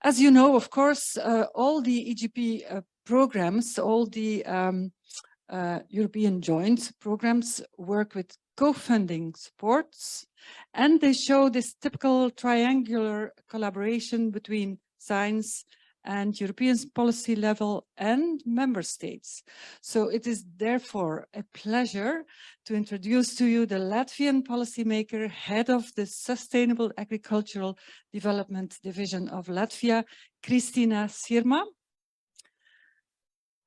As you know, of course, all the EGP programs, all the European joint programs work with co-funding supports, and they show this typical triangular collaboration between science and European policy level and member states. So it is therefore a pleasure to introduce to you the Latvian policymaker, head of the Sustainable Agricultural Development Division of Latvia, Kristina Sirma.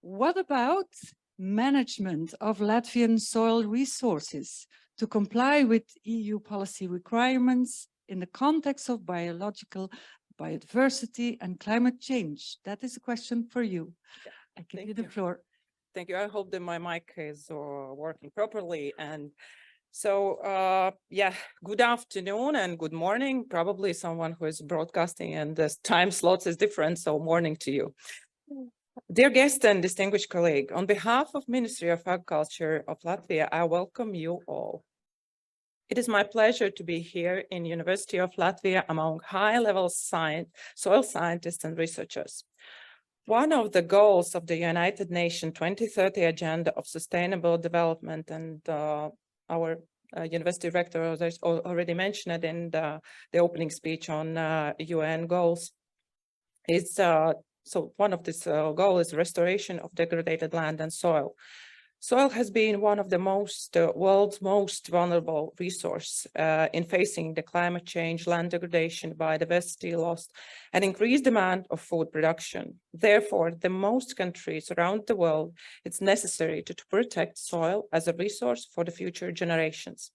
What about management of Latvian soil resources to comply with EU policy requirements in the context of biological biodiversity and climate change? That is a question for you. Yeah, I give you the floor. Thank you. I hope that my mic is working properly. And so, yeah, good afternoon and good morning. Probably someone who is broadcasting and the time slots is different, so morning to you. Dear guest and distinguished colleague, on behalf of Ministry of Agriculture of Latvia, I welcome you all. It is my pleasure to be here in University of Latvia among high-level soil scientists and researchers. One of the goals of the United Nations 2030 Agenda of Sustainable Development, and our university rector already mentioned it in the opening speech on UN goals, is so one of this goal is restoration of degraded land and soil. Soil has been one of the world's most vulnerable resource in facing the climate change, land degradation, biodiversity loss, and increased demand of food production. Therefore, the most countries around the world, it's necessary to protect soil as a resource for the future generations.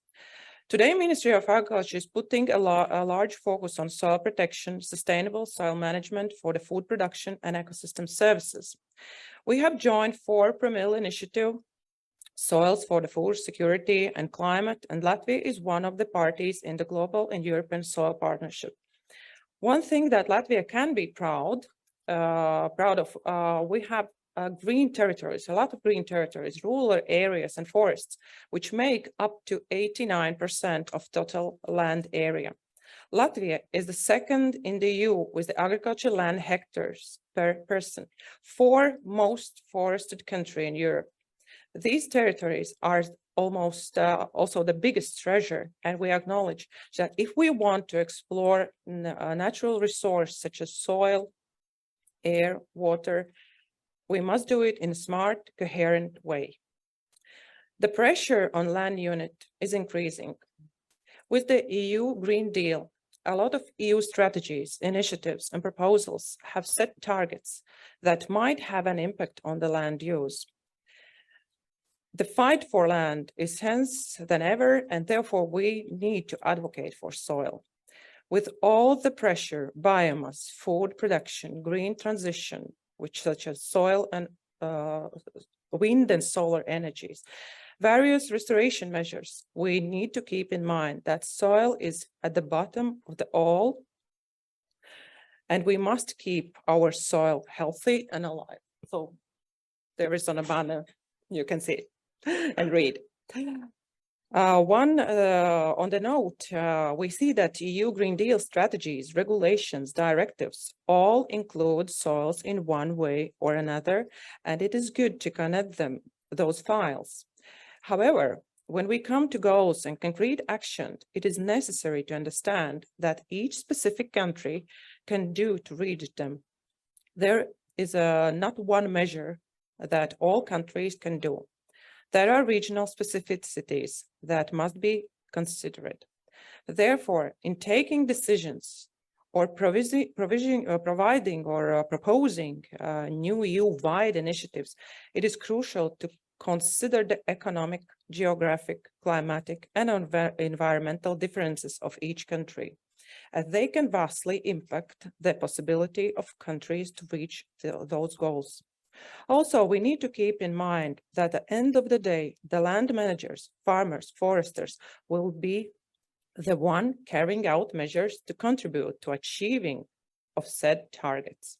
Today, Ministry of Agriculture is putting a large focus on soil protection, sustainable soil management for the food production and ecosystem services. We have joined 4 Premil initiative, Soils for the Food Security and Climate, and Latvia is one of the parties in the Global and European Soil Partnership. One thing that Latvia can be proud of, we have green territories, a lot of green territories, rural areas and forests, which make up to 89% of total land area. Latvia is the second in the EU with the agricultural land hectares per person, 4th most forested country in Europe. These territories are almost also the biggest treasure, and we acknowledge that if we want to explore a natural resource such as soil, air, water, we must do it in a smart, coherent way. The pressure on land unit is increasing. With the EU Green Deal, a lot of EU strategies, initiatives, and proposals have set targets that might have an impact on the land use. The fight for land is hence than ever, and therefore we need to advocate for soil. With all the pressure, biomass, food production, green transition, which such as soil and wind and solar energies, various restoration measures, we need to keep in mind that soil is at the bottom of the all, and we must keep our soil healthy and alive. So there is on a banner, you can see it and read. On the note, we see that EU Green Deal strategies, regulations, directives all include soils in one way or another, and it is good to connect those files. However, when we come to goals and concrete action, it is necessary to understand that each specific country can do to reach them. There is not one measure that all countries can do. There are regional specificities that must be considered. Therefore, in taking decisions or providing or proposing new EU-wide initiatives, it is crucial to consider the economic, geographic, climatic, and environmental differences of each country, as they can vastly impact the possibility of countries to reach those goals. Also, we need to keep in mind that at the end of the day, the land managers, farmers, foresters will be the one carrying out measures to contribute to achieving of said targets.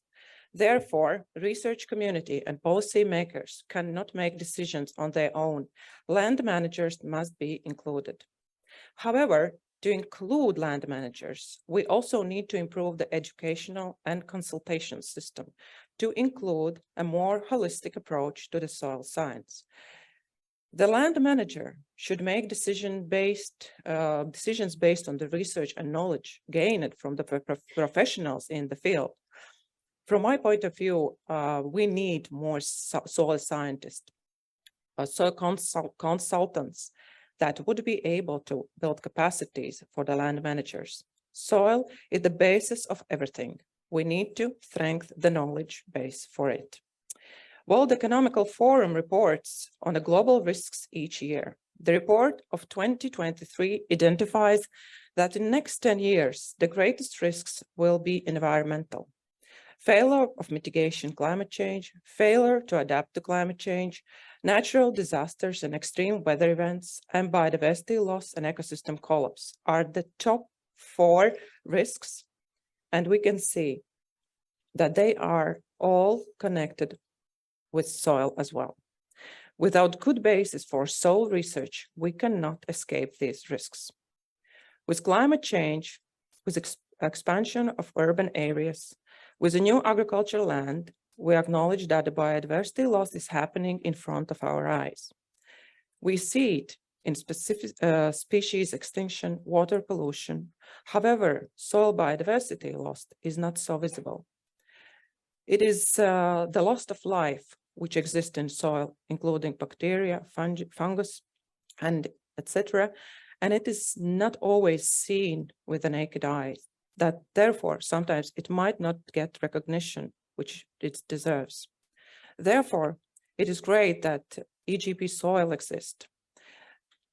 Therefore, research community and policy makers cannot make decisions on their own. Land managers must be included. However, To include land managers, we also need to improve the educational and consultation system to include a more holistic approach to the soil science. The land manager should make decisions based on the research and knowledge gained from the professionals in the field. From my point of view, we need more soil scientists, soil consultants that would be able to build capacities for the land managers. Soil is the basis of everything. We need to strengthen the knowledge base for it. World Economic Forum reports on the global risks each year. The report of 2023 identifies that in the next 10 years, the greatest risks will be environmental. Failure of mitigation climate change, failure to adapt to climate change, natural disasters and extreme weather events, and biodiversity loss and ecosystem collapse are the top 4 risks. And we can see that they are all connected with soil as well. Without good basis for soil research, we cannot escape these risks. With climate change, with expansion of urban areas, with the new agricultural land, we acknowledge that the biodiversity loss is happening in front of our eyes. We see it in specific species extinction, water pollution. However, soil biodiversity loss is not so visible. It is the loss of life which exists in soil, including bacteria, fungus, and etc. And it is not always seen with the naked eye. That therefore, sometimes it might not get recognition which it deserves. Therefore, it is great that EGP soil exists.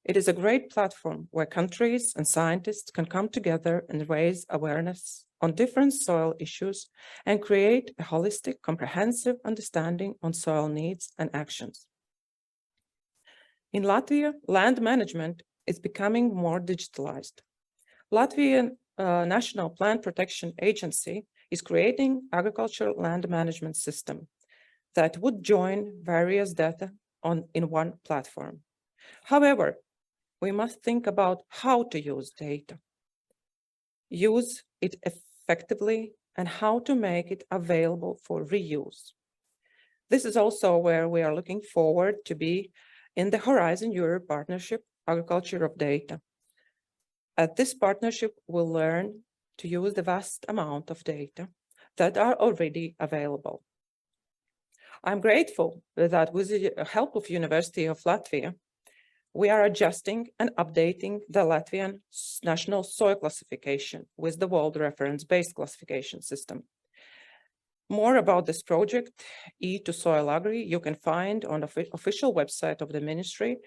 It is a great platform where countries and scientists can come together and raise awareness on different soil issues and create a holistic, comprehensive understanding on soil needs and actions. In Latvia, land management is becoming more digitalized. Latvian National Plant Protection Agency is creating agricultural land management system that would join various data in one platform. However, we must think about how to use data, use it effectively, and how to make it available for reuse. This is also where we are looking forward to be in the Horizon Europe Partnership Agriculture of Data. At this partnership, we'll learn to use the vast amount of data that are already available. I'm grateful that with the help of University of Latvia, we are adjusting and updating the Latvian national soil classification with the world reference-based classification system. More about this project, E2Soil Agri, you can find on the official website of the ministry.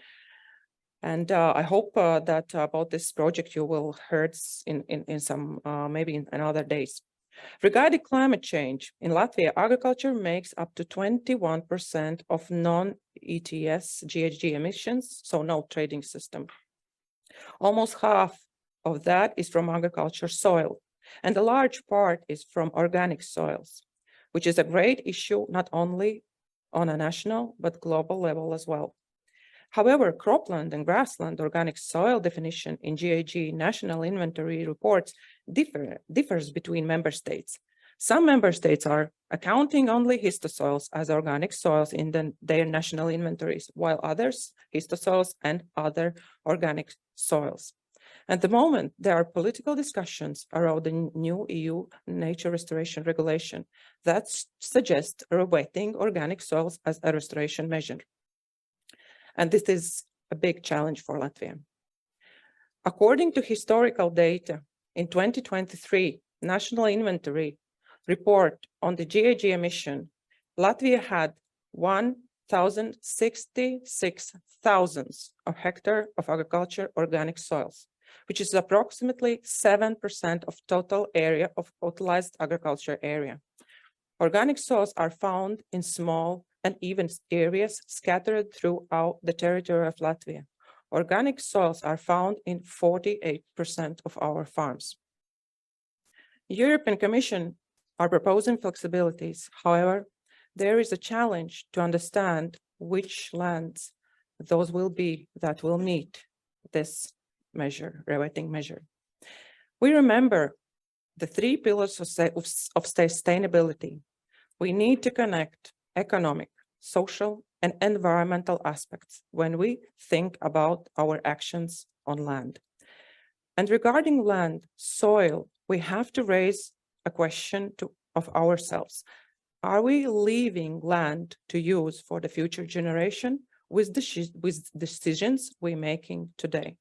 And I hope that about this project you will hear in some, maybe in other days. Regarding climate change, in Latvia, agriculture makes up to 21% of non-ETS GHG emissions, so no trading system. Almost half of that is from agriculture soil, and a large part is from organic soils, which is a great issue not only on a national but global level as well. However, cropland and grassland organic soil definition in GHG national inventory reports differs between member states. Some member states are accounting only histosoils as organic soils in their national inventories, while others, histosoils and other organic soils. At the moment, there are political discussions around the new EU nature restoration regulation that suggests rewetting organic soils as a restoration measure. And this is a big challenge for Latvia. According to historical data, in 2023 National Inventory report on the GHG emission, Latvia had 1,066 thousandths of hectare of agriculture organic soils, which is approximately 7% of total area of utilized agriculture area. Organic soils are found in small and even areas scattered throughout the territory of Latvia. Organic soils are found in 48% of our farms. European Commission are proposing flexibilities. However, there is a challenge to understand which lands those will be that will meet this measure, rating measure. We remember the 3 pillars of sustainability. We need to connect economic, social, and environmental aspects when we think about our actions on land. And regarding land, soil, we have to raise a question of ourselves. Are we leaving land to use for the future generation with decisions we're making today?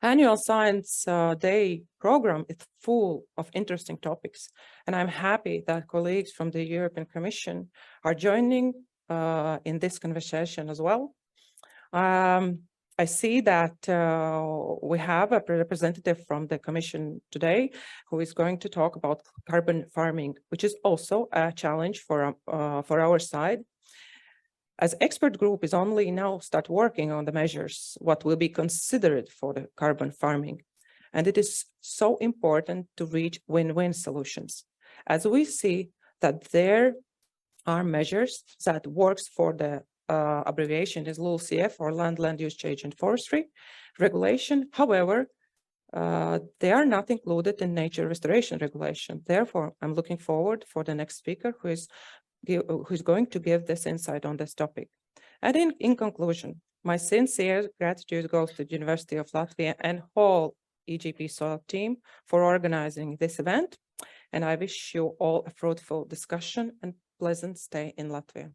Annual Science Day program is full of interesting topics, and I'm happy that colleagues from the European Commission are joining in this conversation as well. I see that we have a representative from the Commission today who is going to talk about carbon farming, which is also a challenge for our side. As expert group is only now start working on the measures, what will be considered for the carbon farming. And it is so important to reach win-win solutions. As we see that there are measures that works for the abbreviation is LULUCF, or Land Use Change and Forestry regulation. However, they are not included in nature restoration regulation. Therefore, I'm looking forward for the next speaker who's going to give this insight on this topic. And in conclusion, my sincere gratitude goes to the University of Latvia and whole EGP Soil team for organizing this event. And I wish you all a fruitful discussion and pleasant stay in Latvia.